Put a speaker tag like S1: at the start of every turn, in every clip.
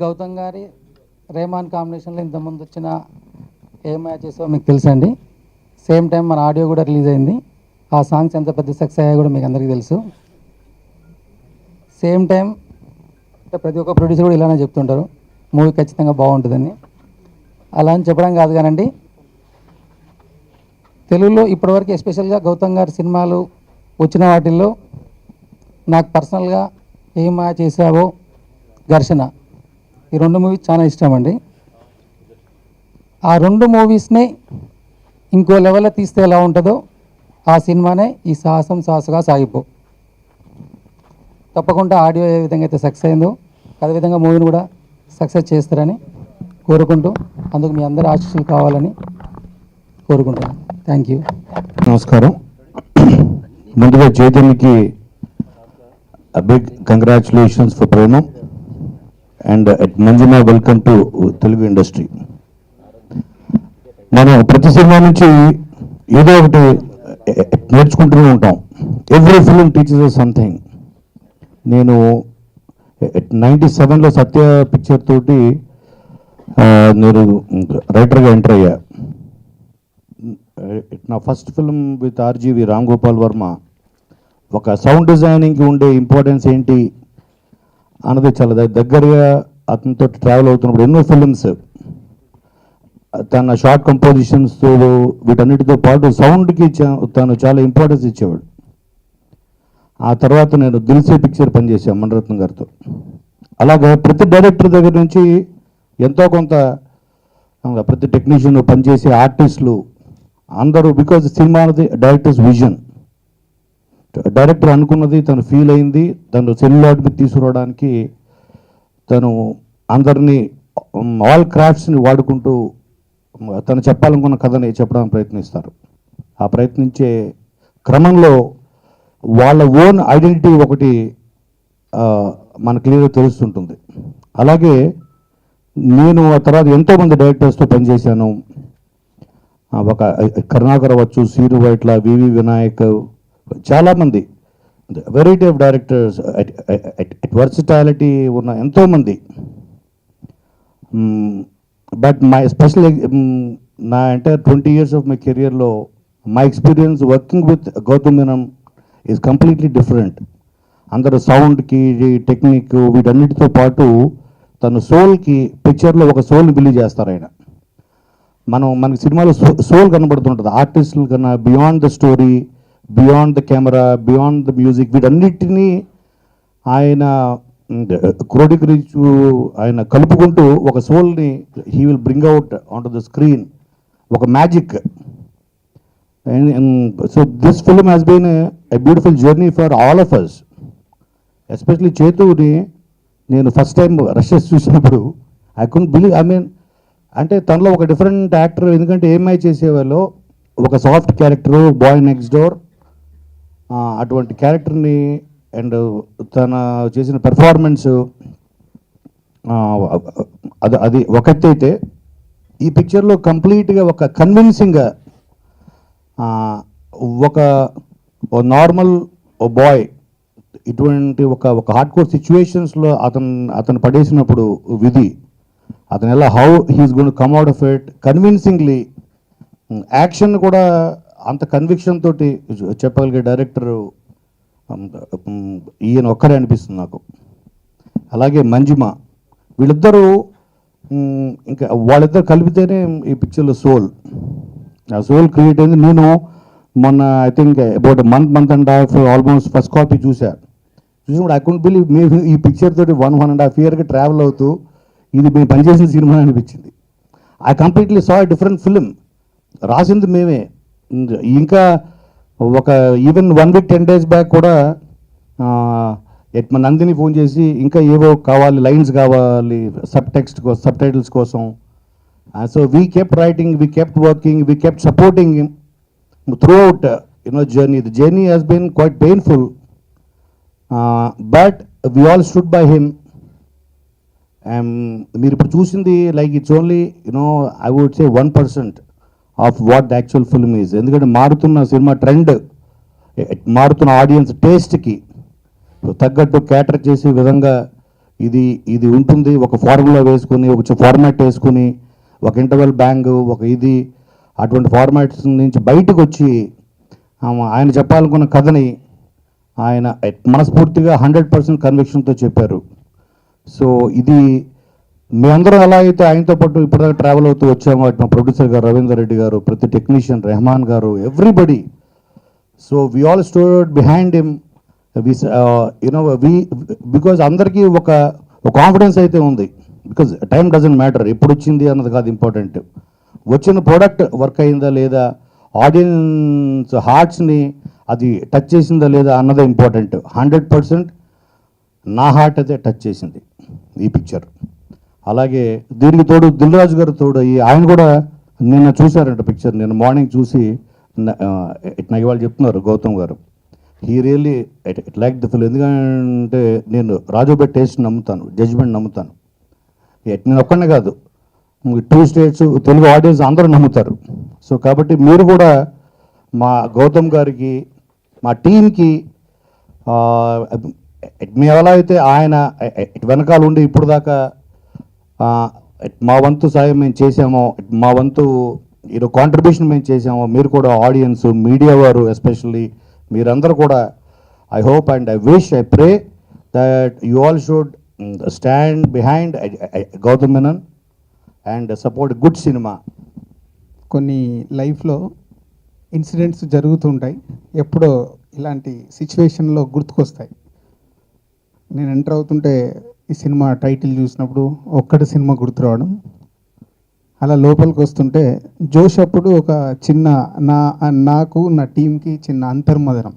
S1: గౌతమ్ గారి రెహమాన్ కాంబినేషన్లో ఇంతకుముందు వచ్చిన ఏ మ్యాచెస్ మీకు తెలుసండి. సేమ్ టైం మన ఆడియో కూడా రిలీజ్ అయింది. ఆ సాంగ్స్ ఎంత పెద్ద సక్సెస్ అయ్యాయో కూడా మీకు అందరికీ తెలుసు. సేమ్ టైం ప్రతి ఒక్క ప్రొడ్యూసర్ కూడా ఇలానే చెప్తుంటారు, మూవీ ఖచ్చితంగా బాగుంటుందని. అలా అని చెప్పడం కాదు కానండి, తెలుగులో ఇప్పటివరకు ఎస్పెషల్గా గౌతమ్ గారి సినిమాలు వచ్చిన వాటిల్లో నాకు పర్సనల్గా ఏమా చేసావో, ఘర్షణ, ఈ రెండు మూవీస్ చాలా ఇష్టం అండి. ఆ రెండు మూవీస్ని ఇంకో లెవెల్లో తీస్తే ఎలా ఉంటుందో ఆ సినిమానే ఈ సాహసగా సాగిపో. తప్పకుండా ఆడియో ఏ విధంగా అయితే సక్సెస్ అయిందో అదేవిధంగా మూవీని కూడా సక్సెస్ చేస్తారని కోరుకుంటూ, అందుకు మీ అందరి ఆశీస్సులు కావాలని కోరుకుంటున్నాను. Thank you.
S2: నమస్కారం. ముందుగా చైతన్యకి big congratulations for Prema and Manjima, welcome to Telugu industry. మనం ప్రతి సినిమా నుంచి ఏదో ఒకటి నేర్చుకుంటూనే ఉంటాం. Every film teachers us something. నేను 97లో సత్య పిక్చర్ తోటి నేను రైటర్గా ఎంటర్ అయ్యా. నా first film with RGV Ram Gopal Varma. ఒక సౌండ్ డిజైనింగ్కి ఉండే ఇంపార్టెన్స్ ఏంటి అన్నది చాలా దగ్గరగా అతనితో ట్రావెల్ అవుతున్నప్పుడు ఎన్నో ఫిలిమ్స్, తన షార్ట్ కంపోజిషన్స్తో వీటన్నిటితో పాటు సౌండ్కి తను చాలా ఇంపార్టెన్స్ ఇచ్చేవాడు. ఆ తర్వాత నేను దిల్సే పిక్చర్ పనిచేశాను మణిరత్నం గారితో. అలాగే ప్రతి డైరెక్టర్ దగ్గర నుంచి ఎంతో కొంత ప్రతి టెక్నీషియన్ పనిచేసే ఆర్టిస్టులు అందరూ, బికాజ్ సినిమా అనేది డైరెక్టర్స్ విజన్. డైరెక్టర్ అనుకున్నది తను ఫీల్ అయింది, తను సెల్యులాయిడ్ మీద తీసుకురావడానికి తను అందరినీ ఆల్ క్రాఫ్ట్స్ని వాడుకుంటూ తను చెప్పాలనుకున్న కథని చెప్పడానికి ప్రయత్నిస్తారు. ఆ ప్రయత్నించే క్రమంలో వాళ్ళ ఓన్ ఐడెంటిటీ ఒకటి మన క్లియర్గా తెలుస్తుంటుంది. అలాగే నేను ఆ తర్వాత ఎంతోమంది డైరెక్టర్స్తో పనిచేశాను. ఒక కరుణాకర్ అవ్వచ్చు, సీరు వైట్ల, వివి వినాయక్, చాలామంది వెరైటీ ఆఫ్ డైరెక్టర్స్, వర్సిటాలిటీ ఉన్న ఎంతోమంది. బట్ మై స్పెషల్ నా ఎంటైర్ 20 years ఆఫ్ మై కెరియర్లో my experience working with Gautham Menon is completely different. అందరూ సౌండ్కి, టెక్నిక్, వీటన్నిటితో పాటు తన సోల్కి, పిక్చర్లో ఒక సోల్ని బిలీవ్ చేస్తారు ఆయన. మనకి సినిమాలో సోల్ కనబడుతుంటుంది ఆర్టిస్టుల కన్నా. Beyond the story, beyond the camera, beyond the music, వీటన్నిటినీ ఆయన క్రోడీకరించు, ఆయన కలుపుకుంటూ ఒక సోల్ని he will bring out on to the screen, ఒక magic. So this film has been a beautiful journey for all of us. Especially చేతుని నేను ఫస్ట్ టైం రషెస్ చూసినప్పుడు ఐ కుడెంట్ బిలీవ్, అంటే తనలో ఒక డిఫరెంట్ యాక్టర్. ఎందుకంటే ఏమై చేసేవాళ్ళు ఒక soft character, boy next door, అటువంటి క్యారెక్టర్ని అండ్ తన చేసిన పెర్ఫార్మెన్స్ అది ఒక ఎత్తు అయితే, ఈ పిక్చర్లో కంప్లీట్గా ఒక కన్విన్సింగ్గా ఒక నార్మల్ బాయ్ ఇటువంటి ఒక హార్డ్ కోర్ సిచ్యువేషన్స్లో అతను పడేసినప్పుడు విధి, అతను ఎలా how he's gonna come out of it convincingly. Action కూడా అంత కన్విక్షన్ తోటి చెప్పగలిగే డైరెక్టర్ ఈయన ఒక్కరే అనిపిస్తుంది నాకు. అలాగే మంజిమ, వీళ్ళిద్దరూ ఇంకా వాళ్ళిద్దరు కలిపితేనే ఈ పిక్చర్లో సోల్, ఆ సోల్ క్రియేట్ అయింది. నేను మొన్న I think about month and half almost first copy చూసినప్పుడు ఐ కుడెంట్ బిలీవ్ మేము ఈ పిక్చర్ తోటి 1.5 years ట్రావెల్ అవుతూ ఇది మేము పనిచేసిన సినిమా అనిపించింది. I completely saw different film. రాసింది మేమే. ఇంకా ఒక ఈవెన్ 1 week 10 days బ్యాక్ కూడా మా నందిని ఫోన్ చేసి ఇంకా ఏవో కావాలి, లైన్స్ కావాలి సబ్ టైటిల్స్ కోసం. So we kept writing, we kept working, we kept supporting him throughout journey. The journey has been quite painful, but we all stood by him. మీరు ఇప్పుడు చూసింది like it's only I would say 1% of what the actual film is. ఎందుకంటే మారుతున్న cinema trend, మారుతున్న audience టేస్ట్కి తగ్గట్టు క్యాటర్ చేసే విధంగా ఇది ఇది ఉంటుంది, ఒక ఫార్ములా వేసుకుని ఒక ఫార్మాట్ వేసుకుని ఒక ఇంటర్వెల్ బ్యాంగ్ ఒక ఇది అటువంటి ఫార్మాట్స్ నుంచి బయటకు వచ్చి ఆయన చెప్పాలనుకున్న కథని ఆయన మనస్ఫూర్తిగా 100% కన్విక్షన్తో చెప్పారు. సో ఇది మీ అందరూ ఎలా అయితే ఆయనతో పాటు ఇప్పటిదాకా ట్రావెల్ అవుతూ వచ్చామో, మా ప్రొడ్యూసర్ గారు రవీందర్ రెడ్డి గారు, ప్రతి technician Rahman garu, everybody. So we all stood behind him. Because అందరికీ ఒక కాన్ఫిడెన్స్ అయితే ఉంది. బికాజ్ టైం డజంట్ మ్యాటర్, ఎప్పుడు వచ్చింది అన్నది కాదు ఇంపార్టెంట్, వచ్చిన ప్రోడక్ట్ వర్క్ అయిందా లేదా, ఆడియన్స్ హార్ట్స్ని అది టచ్ చేసిందా లేదా అన్నదే ఇంపార్టెంట్. 100% నా హార్ట్ అయితే టచ్ చేసింది ఈ పిక్చర్. అలాగే దీనికి తోడు దిల్ రాజు గారు తోడు ఆయన కూడా నిన్న చూశారంట పిక్చర్, నిన్న మార్నింగ్ చూసి నాకు ఇవాళ చెప్తున్నారు గౌతమ్ గారు, he really it like the fill. ఎందుకంటే నేను రాజోబెట్ టేస్ట్ నమ్ముతాను, జడ్జ్మెంట్ నమ్ముతాను. నేను ఒక్కనే కాదు, 2 స్టేట్స్ తెలుగు ఆడియన్స్ అందరూ నమ్ముతారు. సో కాబట్టి మీరు కూడా మా గౌతమ్ గారికి, మా టీంకి మేము ఎలా అయితే ఆయన వెనకాల ఉండి ఇప్పుడు దాకా మా వంతు సాయం మేము చేసామో, మా వంతు కాంట్రిబ్యూషన్ మేము చేసామో, మీరు కూడా ఆడియన్స్, మీడియా వారు ఎస్పెషల్లీ మీరందరూ కూడా I hope and I wish, I pray that you all should stand behind Gautham Menon and support good cinema.
S3: కొన్ని లైఫ్లో ఇన్సిడెంట్స్ జరుగుతుంటాయి, ఎప్పుడో ఇలాంటి సిచ్యువేషన్లో గుర్తుకొస్తాయి. నేను ఎంటర్ అవుతుంటే ఈ సినిమా టైటిల్ చూసినప్పుడు ఒక్కటి సినిమా గుర్తు రావడం, అలా లోపలికి వస్తుంటే జోష్ అప్పుడు ఒక చిన్న నాకు నా టీంకి చిన్న అంతర్మదనం.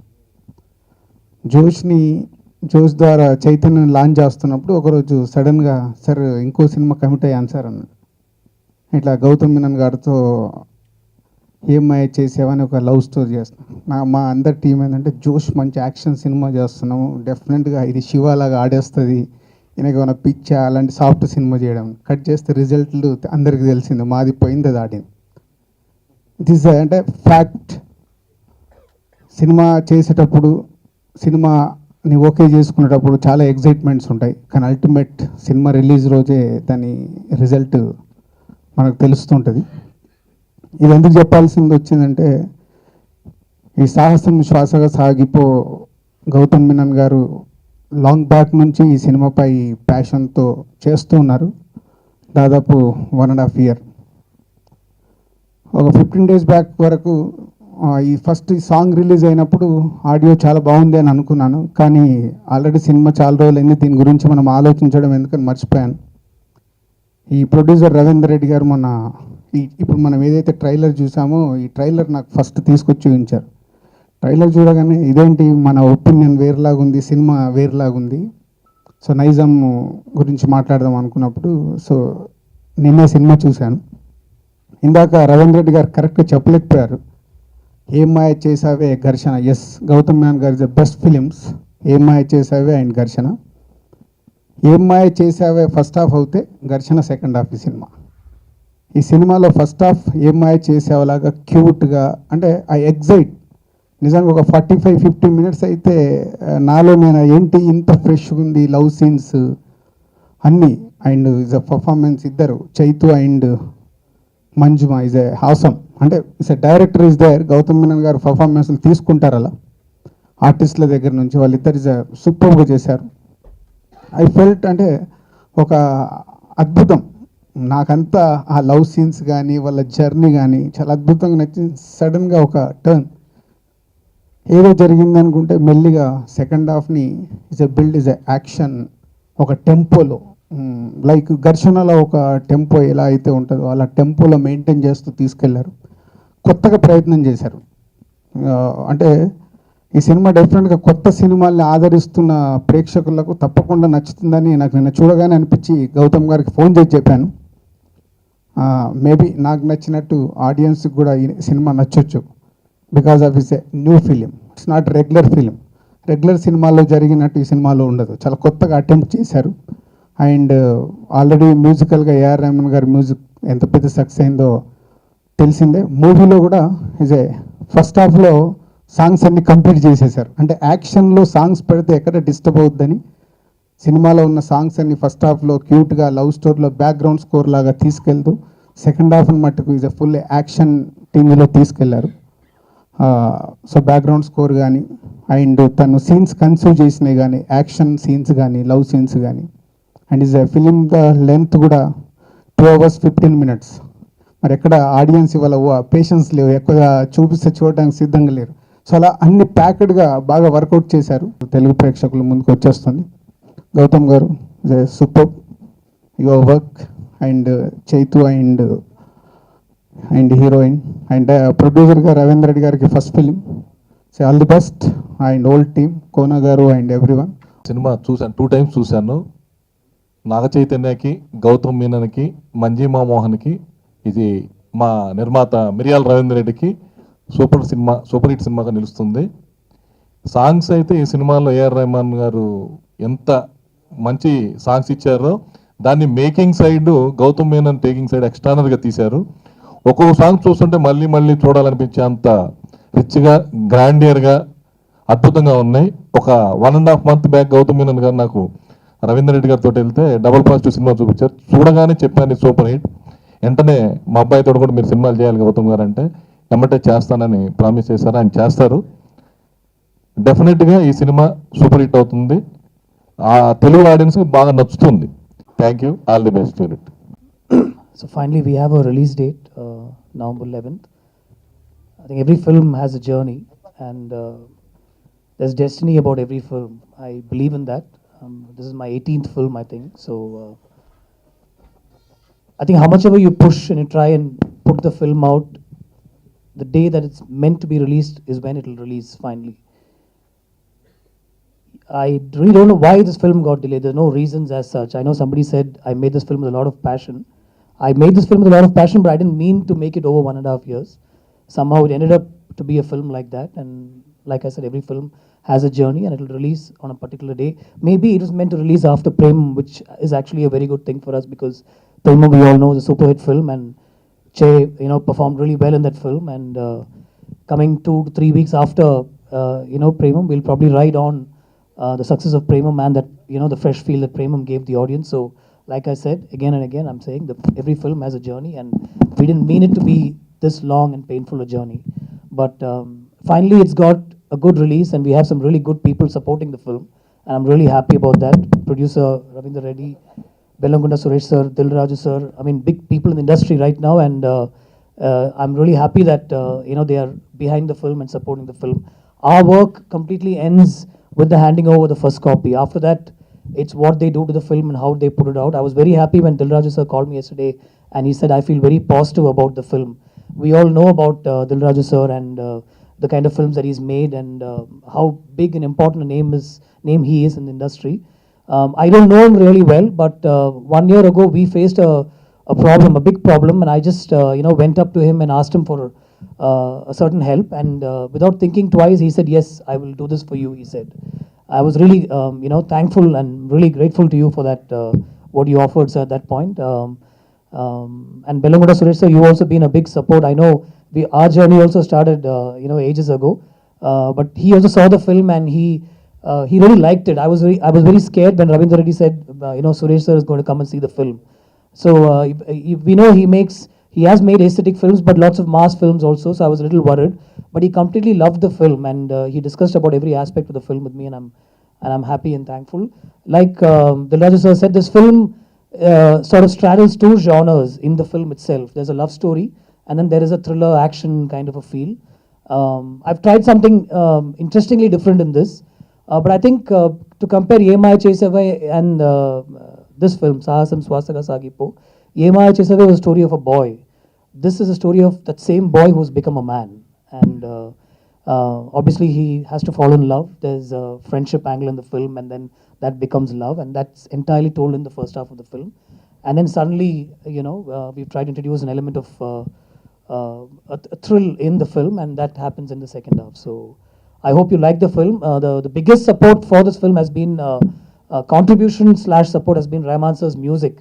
S3: జోష్ ద్వారా చైతన్యం లాంచ్ చేస్తున్నప్పుడు ఒకరోజు సడన్గా సార్ ఇంకో సినిమా కమిట్ అయ్యాను సార్ అన్నాడు. ఇట్లా గౌతమ్ మీనన్ గారితో ఏమై చేసావని ఒక లవ్ స్టోరీ చేస్తున్నాం. మా అందరి టీం ఏంటంటే జోష్ మంచి యాక్షన్ సినిమా చేస్తున్నాము, డెఫినెట్గా ఇది శివలాగా ఆడేస్తుంది, ఈయనకి ఏమైనా పిచ్చా అలాంటి సాఫ్ట్ సినిమా చేయడం. కట్ చేస్తే రిజల్ట్లు అందరికీ తెలిసింది, మాది పోయింది అది ఆడింది. దిస్ అంటే ఫ్యాక్ట్. సినిమా చేసేటప్పుడు సినిమాని ఓకే చేసుకునేటప్పుడు చాలా ఎగ్జైట్మెంట్స్ ఉంటాయి, కానీ అల్టిమేట్ సినిమా రిలీజ్ రోజే దాని రిజల్ట్ మనకు తెలుస్తుంటుంది. ఇది ఎందుకు చెప్పాల్సింది వచ్చిందంటే, ఈ సాహసం శ్వాసగా సాగిపో గౌతమ్ మీనన్ గారు లాంగ్ బ్యాక్ నుంచి ఈ సినిమాపై ప్యాషన్తో చేస్తూ ఉన్నారు. దాదాపు 1.5 year. ఒక 15 days బ్యాక్ వరకు ఈ ఫస్ట్ సాంగ్ రిలీజ్ అయినప్పుడు ఆడియో చాలా బాగుంది అని అనుకున్నాను, కానీ ఆల్రెడీ సినిమా చాలా రోజులైంది, దీని గురించి మనం ఆలోచించడం ఎందుకని మర్చిపోయాను. ఈ ప్రొడ్యూసర్ రవీందర్ రెడ్డి గారు మొన్న ఇప్పుడు మనం ఏదైతే ట్రైలర్ చూసామో ఈ ట్రైలర్ నాకు ఫస్ట్ తీసుకొచ్చి చూపించారు. ట్రైలర్ చూడగానే ఇదేంటి మన ఒపీనియన్ వేరేలాగుంది, సినిమా వేరేలాగుంది, సో నైజాం గురించి మాట్లాడదాం అనుకున్నప్పుడు సో నిన్న సినిమా చూశాను. ఇందాక రవీంద్ర రెడ్డి గారు కరెక్ట్గా చెప్పలేకపోయారు. ఏం మాయ చేసావే ఘర్షణ, ఎస్ గౌతమ్ మీనన్ గారి ద బెస్ట్ ఫిలిమ్స్. ఏం మాయ చేసావే అండ్ ఘర్షణ. ఏం మాయ చేసావే ఫస్ట్ హాఫ్ అవుతే ఘర్షణ సెకండ్ హాఫ్. ఈ సినిమాలో ఫస్ట్ హాఫ్ ఏం మాయ చేసేలాగా క్యూట్గా, అంటే ఐ ఎగ్జైట్ నిజంగా ఒక 45-50 minutes అయితే నాలో నేను ఏంటి ఇంత ఫ్రెష్గా ఉంది, లవ్ సీన్స్ అన్నీ, అండ్ ఇస్ అ పర్ఫార్మెన్స్ ఇద్దరు Chaitu and Manjima is a awesome. అంటే is a director is there, Gautham Menon garu పర్ఫార్మెన్స్లు తీసుకుంటారు అలా ఆర్టిస్టుల దగ్గర నుంచి, వాళ్ళిద్దరు ఇస్ సూపర్గా చేశారు. ఐ ఫెల్ట్ అంటే ఒక అద్భుతం. నాకంతా ఆ లవ్ సీన్స్ కానీ వాళ్ళ జర్నీ కానీ చాలా అద్భుతంగా నచ్చింది. సడన్గా ఒక టర్న్ ఏదో జరిగింది అనుకుంటే మెల్లిగా సెకండ్ హాఫ్ని is a build is a action, ఒక టెంపోలో లైక్ ఘర్షణలో ఒక టెంపో ఎలా అయితే ఉంటుందో అలా టెంపోలో మెయింటైన్ చేస్తూ తీసుకెళ్లారు. కొత్తగా ప్రయత్నం చేశారు. అంటే ఈ సినిమా డెఫినెట్గా కొత్త సినిమాల్ని ఆదరిస్తున్న ప్రేక్షకులకు తప్పకుండా నచ్చుతుందని నాకు నిన్న చూడగానే అనిపించి గౌతమ్ గారికి ఫోన్ చేసి చెప్పాను. మేబీ నాకు నచ్చినట్టు ఆడియన్స్కి కూడా ఈ సినిమా నచ్చొచ్చు, because of is a new film, it's not regular film. Regular సినిమాల్లో జరిగినట్టు ఈ సినిమాలో ఉండదు, చాలా కొత్తగా అటెంప్ట్ చేశారు. అండ్ ఆల్రెడీ మ్యూజికల్గా ఏఆర్ రెహమాన్ గారి మ్యూజిక్ ఎంత పెద్ద సక్సెస్ అయిందో తెలిసిందే. మూవీలో కూడా ఇస్ ఏ ఫస్ట్ హాఫ్లో సాంగ్స్ అన్ని కంప్లీట్ చేసేసారు. అంటే యాక్షన్లో సాంగ్స్ పెడితే ఎక్కడ డిస్టర్బ్ అవుద్దని సినిమాలో ఉన్న సాంగ్స్ అన్ని ఫస్ట్ హాఫ్లో క్యూట్గా లవ్ స్టోరీలో బ్యాక్గ్రౌండ్ స్కోర్ లాగా తీసుకెళ్తూ సెకండ్ హాఫ్ మట్టుకు ఈజ్ అ ఫుల్ యాక్షన్ టీంలో తీసుకెళ్లారు. సో బ్యాక్గ్రౌండ్ స్కోర్ కానీ అండ్ తను సీన్స్ కన్సీవ్ చేసినవి కానీ యాక్షన్ సీన్స్ కానీ లవ్ సీన్స్ కానీ and is a film the length కూడా 2 hours 15 minutes. మరి ఎక్కడ ఆడియన్స్ ఇవాళ పేషెన్స్ లేవు, ఎక్కువగా చూపిస్తే చూడడానికి సిద్ధంగా లేరు. సో అలా అన్ని ప్యాకెడ్గా బాగా వర్కౌట్ చేశారు. తెలుగు ప్రేక్షకుల ముందుకు వచ్చేస్తుంది. Gautham garu super your work and Chaitu and heroine and ప్రొడ్యూసర్గా రవీంద్ర రెడ్డి గారికి first film. So all the best and old team Kona garu and everyone.
S4: Cinema చూశాను, 2 times చూశాను. నాగ చైతన్యకి, గౌతమ్ మీనన్కి, మంజీమా మోహన్కి, ఇది మా నిర్మాత మిరియాల రవీంద్ర రెడ్డికి సూపర్ హిట్ సినిమాగా నిలుస్తుంది. సాంగ్స్ అయితే ఈ సినిమాలో ఏఆర్ రెహమాన్ గారు ఎంత మంచి సాంగ్స్ ఇచ్చారో దాన్ని making side Gautham Menon taking side ఎక్స్ట్రానర్గా తీశారు. ఒక్కొక్క సాంగ్ చూస్తుంటే మళ్ళీ మళ్ళీ చూడాలనిపించే అంత రిచ్గా గ్రాండియర్గా అద్భుతంగా ఉన్నాయి. ఒక 1.5 month బ్యాక్ గౌతమ్ మీనన్ గారు నాకు రవీంద్ర రెడ్డి గారితో వెళ్తే డబుల్ పాజిటివ్ సినిమా చూపించారు. చూడగానే చెప్పాను సూపర్ హిట్. వెంటనే మా అబ్బాయితో కూడా మీరు సినిమాలు చేయాలి గౌతమ్ గారు అంటే ఎమ్మటే చేస్తానని ప్రామిస్ చేశారు. ఆయన చేస్తారు. డెఫినెట్గా ఈ సినిమా సూపర్ హిట్ అవుతుంది. ఆ తెలుగు ఆడియన్స్కి బాగా నచ్చుతుంది. Thank you. All the best unit.
S5: So finally we have a release date, November 11th. I think every film has a journey and there's destiny about every film. I believe in that. This is my 18th film, I think. So I think how much ever you push and you try and put the film out, the day that it's meant to be released is when it will release finally. I really don't know why this film got delayed. There's no reasons as such. I know somebody said I made this film with a lot of passion. I made this film with a lot of passion, but I didn't mean to make it over 1.5 years. Somehow it ended up to be a film like that. And like I said, every film has a journey and it will release on a particular day. Maybe it was meant to release after Prem, which is actually a very good thing for us because Prem, we all know, is a super hit film and Che, performed really well in that film. And coming 2 to 3 weeks after, Premam, we'll probably ride on the success of Premam and that, the fresh feel that Premam gave the audience. So, like I said, again and again, I'm saying that every film has a journey and we didn't mean it to be this long and painful a journey. But finally, it's got a good release and we have some really good people supporting the film. And I'm really happy about that. Producer Ravindra Reddy, Bellangunda Suresh sir, Dil Raju sir, I mean, big people in the industry right now. And I'm really happy that, they are behind the film and supporting the film. Our work completely ends with the handing over the first copy. After that, it's what they do to the film and how they put it out. I was very happy when Dilraju sir called me yesterday and he said, I feel very positive about the film. We all know about Dilraju sir and the kind of films that he's made and how big and important a name he is in the industry. I don't know him really well, but 1 year ago we faced a problem, a big problem, and I just went up to him and asked him for a certain help, and without thinking twice, he said, yes, I will do this for you, he said. I was really, thankful and really grateful to you for that, what you offered, sir, at that point. And Bellanguda Suresh, sir, you also been a big support. I know our journey also started, ages ago. But he also saw the film and he really liked it. I was very scared when Ravindra Reddy said, Suresh sir is going to come and see the film. So we know he has made aesthetic films, but lots of mass films also. So I was a little worried, but he completely loved the film and he discussed about every aspect of the film with me, and I'm happy and thankful. Like Dilraju sir said, this film sort of straddles 2 genres in the film itself. There's a love story, and then there is a thriller action kind of a feel. I've tried something interestingly different in this, but I think to compare Yemaya Chesave and this film, Sahasam Swasaga Sagipo, Yemaya Chesave was a story of a boy. This is a story of that same boy who's become a man. And obviously he has to fall in love. There's a friendship angle in the film and then that becomes love, and that's entirely told in the first half of the film. And then suddenly, we've tried to introduce an element of a thrill in the film, and that happens in the second half. So I hope you like the film. The biggest support for this film has been contribution/support has been Rahman sir's music.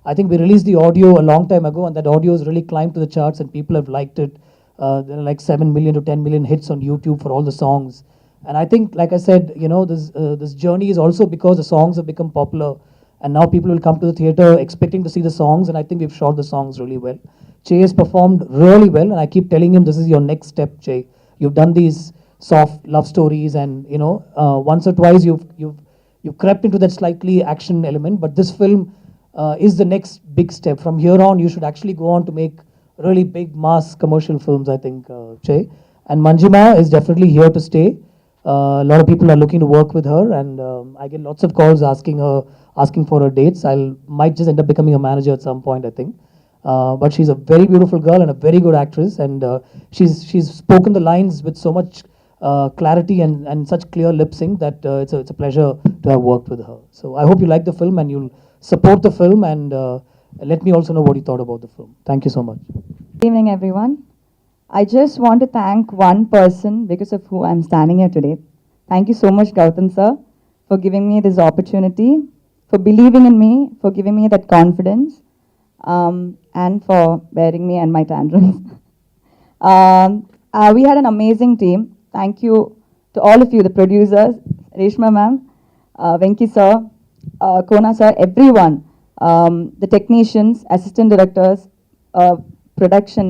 S5: I think we released the audio a long time ago, and that audio has really climbed to the charts, and people have liked it. There are like 7 million to 10 million hits on YouTube for all the songs, And I think, like I said, you know, this journey is also because the songs have become popular, and now people will come to the theater expecting to see the songs. And I think we've shot the songs really well. Che has performed really well, and I keep telling him, this is your next step, Che. You've done these soft love stories, and you know, once or twice you've crept into that slightly action element. But this film is the next big step. From here on, you should actually go on to make really big mass commercial films, I think, Che. And Manjima is definitely here to stay. A lot of people are looking to work with her, and I get lots of calls asking for her dates. Might just end up becoming a manager at some point, I think. But she's a very beautiful girl and a very good actress, and she's spoken the lines with so much clarity and such clear lip sync that it's a pleasure to have worked with her. So I hope you like the film and you'll support the film, and let me also know what you thought about the film. Thank you so much.
S6: Good evening, everyone. I just want to thank one person because of who I'm standing here today. Thank you so much, Gautam sir, for giving me this opportunity, for believing in me, for giving me that confidence, and for bearing me and my tantrums. We had an amazing team. Thank you to all of you, the producers, Reshma ma'am, Venki sir, Kona sir, everyone, the technicians, assistant directors, production.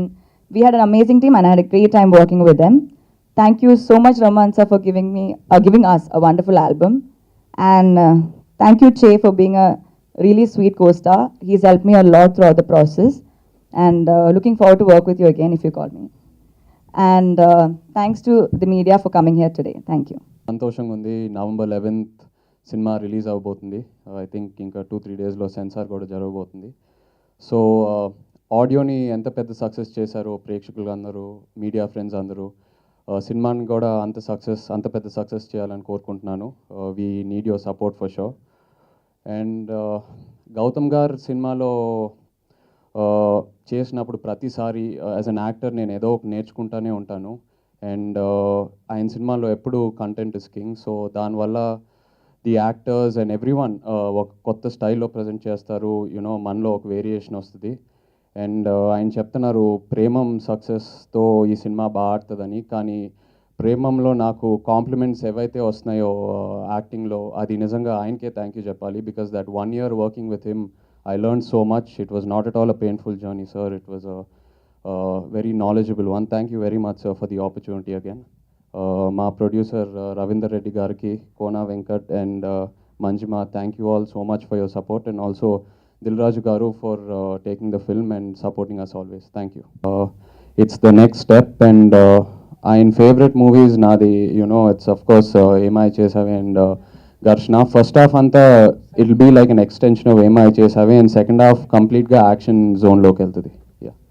S6: We had an amazing team, and I had a great time working with them. Thank you so much, Raman sir, for giving us a wonderful album. And thank you, Che, for being a really sweet co-star. He's helped me a lot throughout the process. And looking forward to work with you again if you call me. And thanks to the media for coming here today. Thank you.
S7: సంతోషంగా ఉంది. November 11th cinema release అవబోతుంది. I think ఇంకా 2-3 డేస్లో censor కూడా జరగబోతుంది. So ఆడియోని ఎంత పెద్ద success చేశారో ప్రేక్షకులు అందరూ, మీడియా ఫ్రెండ్స్ అందరూ, సినిమాని కూడా అంత పెద్ద సక్సెస్ చేయాలని కోరుకుంటున్నాను. We need your support for show. And Gautham garu సినిమాలో చేసినప్పుడు ప్రతిసారి యాజ్ అన్ యాక్టర్ నేను ఏదో ఒక నేర్చుకుంటూనే ఉంటాను. అండ్ ఆయన సినిమాలో ఎప్పుడు కంటెంట్ ఇస్ కింగ్. సో దానివల్ల the actors and every one ఒక కొత్త స్టైల్లో ప్రజెంట్ చేస్తారు. యూనో మనలో ఒక వేరియేషన్ వస్తుంది. అండ్ ఆయన చెప్తున్నారు ప్రేమం సక్సెస్తో ఈ సినిమా బాగా ఆడుతుందని. కానీ ప్రేమంలో నాకు కాంప్లిమెంట్స్ ఏవైతే వస్తున్నాయో యాక్టింగ్లో, అది నిజంగా ఆయనకే థ్యాంక్ యూ చెప్పాలి. Because that 1 year working with him I learned so much. It was not at all a painful journey, sir. It was a very knowledgeable one. Thank you very much, sir, for the opportunity again. My producer, Ravinder Reddy Garki, Kona Venkat, and Manjima, thank you all so much for your support. And also Dilraju Garu for taking the film and supporting us always. Thank you. It's the next step, and in favorite movies, Nadi, you know, it's of course Emai Chesave and Garshna. First half anta it'll be like an extension of Emai Chesave, and second half complete ga action zone loki veltadi.